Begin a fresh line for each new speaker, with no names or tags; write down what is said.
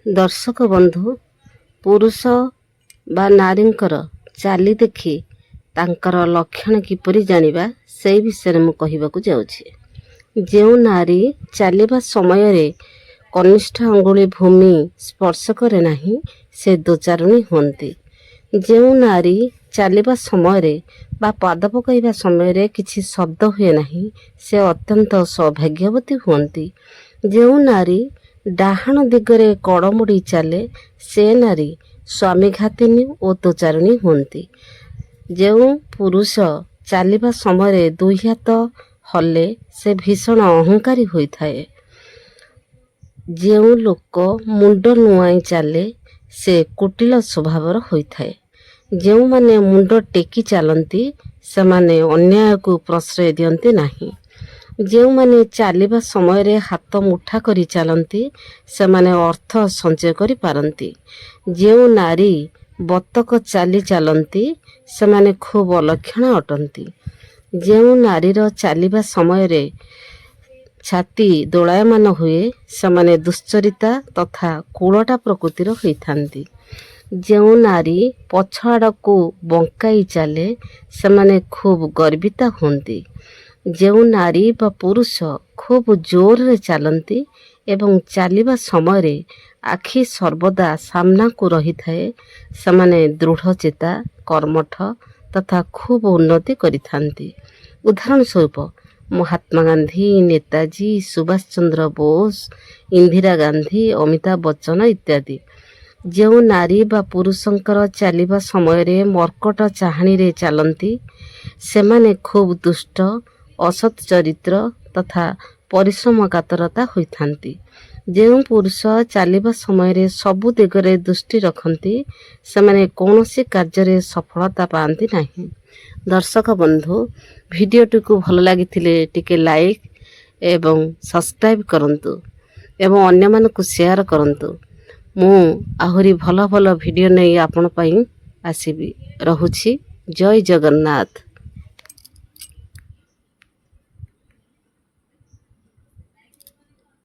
दर्शक बंधु पुरुष बा नारींकर चाली देखि तांकर लक्षण किपरि जानिबा से विषय में कहबाकू जाउछि। जेउ नारी चालिबा समय रे कनिष्ठ अंगुली भूमि स्पर्श करे नाही से दोचारुणी होती। जेउ नारी चालिबा समय रे बा पाद पकाइबा समय रे किछि शब्द हुए नाही से अत्यंत सौभाग्यवती होती। जेउ नारी डाहाण दिगरे कड़मुड़ी चले से नारी स्वामीघातिनी और दोचारुणी होती। जेउ पुरुष चालिबा समय दुई हाथ हले से भीषण अहंकारी होइथाए। जेउ लोक मुंड नुआई चले से कुटिल स्वभावर होइथाए। जेउ माने मुंड टेकी चलती से माने अन्याय को प्रश्रय दियंती नाही। जेउ माने चालिबा समय रे हाथ मुठा करी चलती से माने अर्थ संचय करी पारंती। जेउ नारी बतक चाली चलती से माने खूब अलक्षण अटंती। जेउ नारीर चालिबा समय रे छाती दोलायमान हुए से माने दुश्चरिता तथा कूड़टा प्रकृतिर होइथांती। जेउ नारी पछ आड़कू बंकाई चले से माने खूब गर्विता होती। जेउ नारी बा पुरुष खूब जोर रे चलती एवं चालिबा समय रे आखि सर्वदा सामना को रही थाए से माने दृढ़ चेता कर्मठ तथा खूब उन्नति करिथांती। उदाहरण स्वरूप महात्मा गांधी, नेताजी, सुभाष चंद्र बोस, इंदिरा गांधी, अमिताभ बच्चन इत्यादि। जेउ नारी बा पुरुषंकर चालिबा समय रे मर्कट चाहाणी रे चलती से माने खूब दुष्ट असत चरित्र तथा परिश्रम कातरता होइथांती। जेउ पुरुष चालिबा समय रे सबु दिगरे दृष्टि रखती से माने कौनसी कार्य सफलता पाती नहीं। दर्शक बंधु भिडियोटी को भल लगी टिके लाइक एवं सब्सक्राइब करंतु एवं अन्य मान को शेयर करंतु। मु आहुरी भल भल भिडियो नहीं आपण पई आसीबी। रहुछि। जय जगन्नाथ।